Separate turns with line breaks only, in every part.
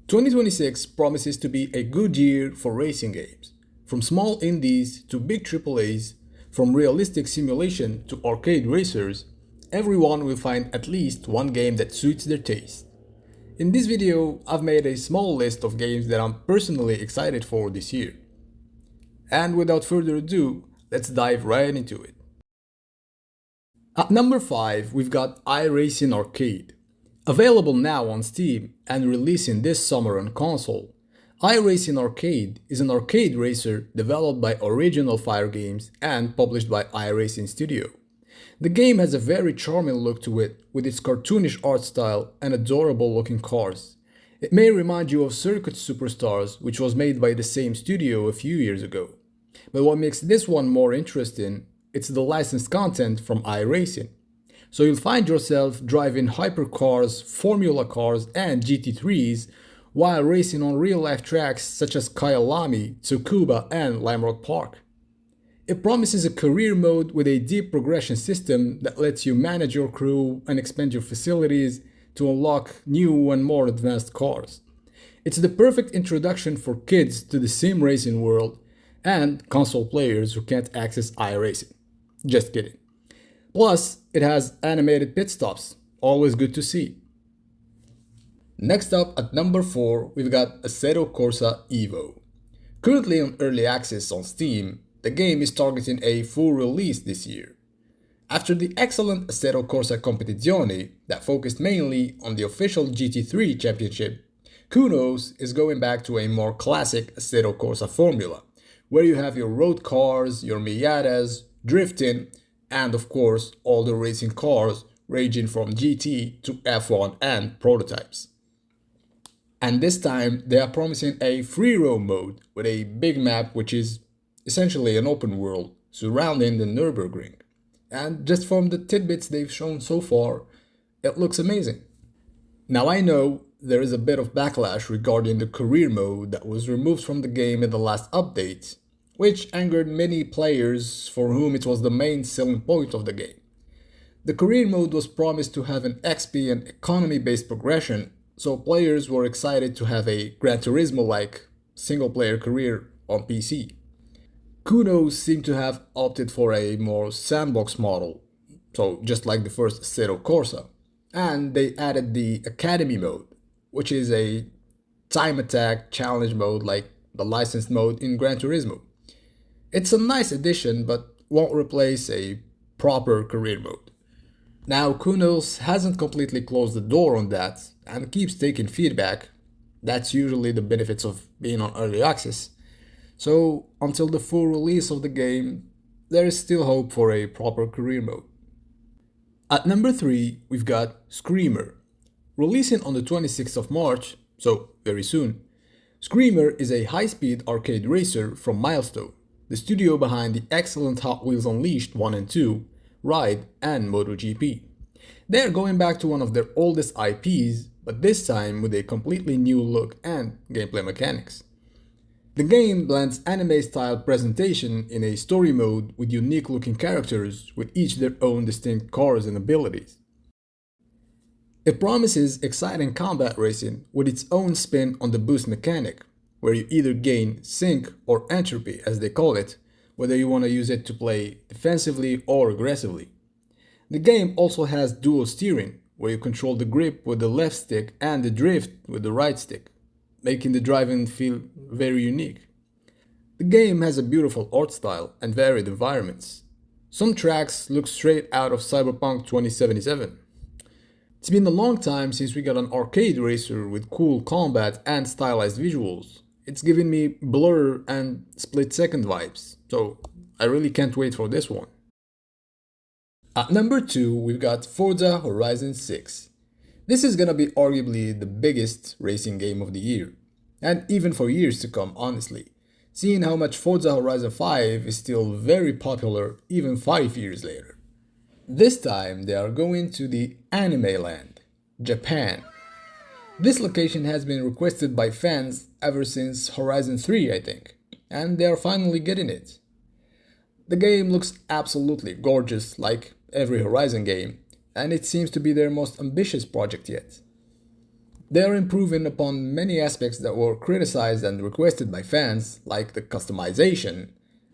2026 promises to be a good year for racing games. From small indies to big AAAs, from realistic simulation to arcade racers, everyone will find at least one game that suits their taste. In this video, I've made a small list of games that I'm personally excited for this year. And without further ado, let's dive right into it. At number 5, we've got iRacing Arcade. Available now on Steam and releasing this summer on console, iRacing Arcade is an arcade racer developed by Original Fire Games and published by iRacing Studio. The game has a very charming look to it with its cartoonish art style and adorable looking cars. It may remind you of Circuit Superstars, which was made by the same studio a few years ago. But what makes this one more interesting, it's the licensed content from iRacing. So you'll find yourself driving hypercars, formula cars, and GT3s while racing on real-life tracks such as Kyalami, Tsukuba, and Lime Rock Park. It promises a career mode with a deep progression system that lets you manage your crew and expand your facilities to unlock new and more advanced cars. It's the perfect introduction for kids to the sim racing world and console players who can't access iRacing. Just kidding. Plus, it has animated pit stops, always good to see. Next up at number 4, we've got Assetto Corsa Evo. Currently on early access on Steam, the game is targeting a full release this year. After the excellent Assetto Corsa Competizione that focused mainly on the official GT3 championship, Kunos is going back to a more classic Assetto Corsa formula, where you have your road cars, your Miatas, drifting, and of course all the racing cars ranging from GT to F1 and prototypes. And this time they are promising a free roam mode with a big map which is essentially an open world surrounding the Nürburgring. And just from the tidbits they've shown so far, it looks amazing. Now I know there is a bit of backlash regarding the career mode that was removed from the game in the last update, which angered many players for whom it was the main selling point of the game. The career mode was promised to have an XP and economy-based progression, so players were excited to have a Gran Turismo-like single-player career on PC. Kunos seemed to have opted for a more sandbox model, so just like the first Assetto Corsa, and they added the Academy mode, which is a time attack challenge mode like the licensed mode in Gran Turismo. It's a nice addition, but won't replace a proper career mode. Now, Kunos hasn't completely closed the door on that and keeps taking feedback. That's usually the benefits of being on early access. So, until the full release of the game, there is still hope for a proper career mode. At number 3, we've got Screamer. Releasing on the 26th of March, so very soon, Screamer is a high-speed arcade racer from Milestone, the studio behind the excellent Hot Wheels Unleashed 1 and 2, Ride, and MotoGP. They are going back to one of their oldest IPs, but this time with a completely new look and gameplay mechanics. The game blends anime-style presentation in a story mode with unique looking characters with each their own distinct cars and abilities. It promises exciting combat racing with its own spin on the boost mechanic, where you either gain sync or entropy as they call it, whether you want to use it to play defensively or aggressively. The game also has dual steering, where you control the grip with the left stick and the drift with the right stick, making the driving feel very unique. The game has a beautiful art style and varied environments. Some tracks look straight out of Cyberpunk 2077. It's been a long time since we got an arcade racer with cool combat and stylized visuals. It's giving me Blur and Split Second vibes, so I really can't wait for this one. At number 2, we've got Forza Horizon 6. This is gonna be arguably the biggest racing game of the year, and even for years to come, honestly, seeing how much Forza Horizon 5 is still very popular even 5 years later. This time they are going to the Anime Land, Japan. This location has been requested by fans ever since Horizon 3, I think, and they are finally getting it. The game looks absolutely gorgeous like every Horizon game, and it seems to be their most ambitious project yet. They are improving upon many aspects that were criticized and requested by fans, like the customization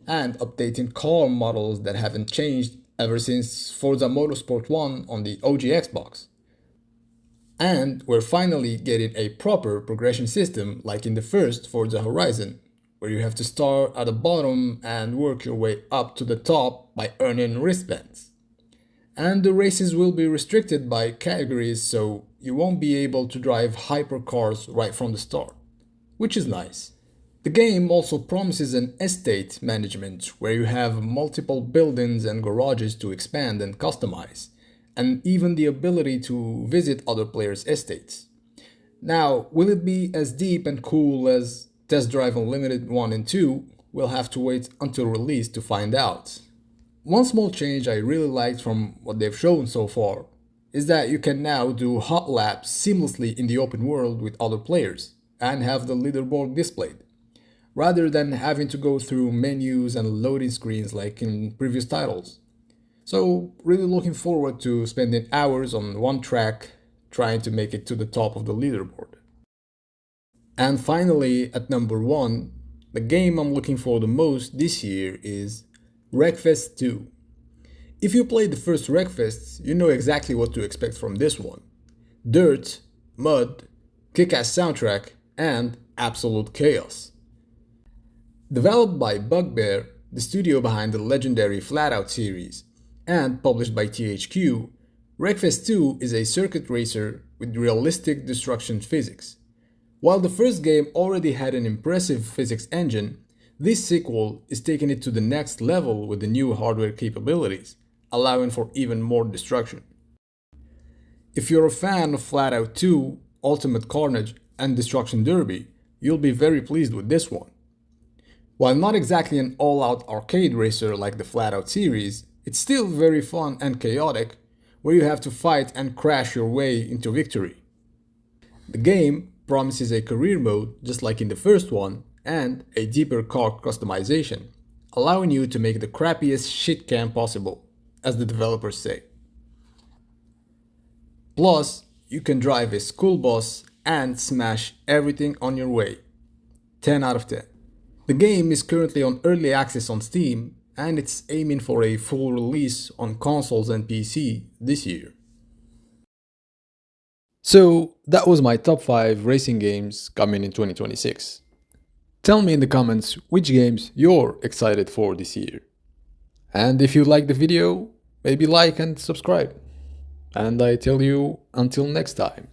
and updating car models that haven't changed ever since Forza Motorsport 1 on the OG Xbox. And we're finally getting a proper progression system like in the first Forza Horizon, where you have to start at the bottom and work your way up to the top by earning wristbands. And the races will be restricted by categories, so you won't be able to drive hypercars right from the start, which is nice. The game also promises an estate management where you have multiple buildings and garages to expand and customize, and even the ability to visit other players' estates. Now, will it be as deep and cool as Test Drive Unlimited 1 and 2? We'll have to wait until release to find out. One small change I really liked from what they've shown so far is that you can now do hot laps seamlessly in the open world with other players and have the leaderboard displayed, rather than having to go through menus and loading screens like in previous titles. So, really looking forward to spending hours on one track trying to make it to the top of the leaderboard. And finally, at number 1, the game I'm looking for the most this year is Wreckfest 2. If you played the first Wreckfests, you know exactly what to expect from this one. Dirt, mud, kick-ass soundtrack, and absolute chaos. Developed by Bugbear, the studio behind the legendary Flatout series, and published by THQ, Wreckfest 2 is a circuit racer with realistic destruction physics. While the first game already had an impressive physics engine, this sequel is taking it to the next level with the new hardware capabilities, allowing for even more destruction. If you're a fan of Flatout 2, Ultimate Carnage, and Destruction Derby, you'll be very pleased with this one. While not exactly an all-out arcade racer like the Flatout series, it's still very fun and chaotic, where you have to fight and crash your way into victory. The game promises a career mode just like in the first one, and a deeper car customization, allowing you to make the crappiest shit can possible, as the developers say. Plus, you can drive a school bus and smash everything on your way. 10 out of 10. The game is currently on early access on Steam, and it's aiming for a full release on consoles and PC this year. So, that was my top 5 racing games coming in 2026. Tell me in the comments which games you're excited for this year. And if you liked the video, maybe like and subscribe. And I tell you until next time.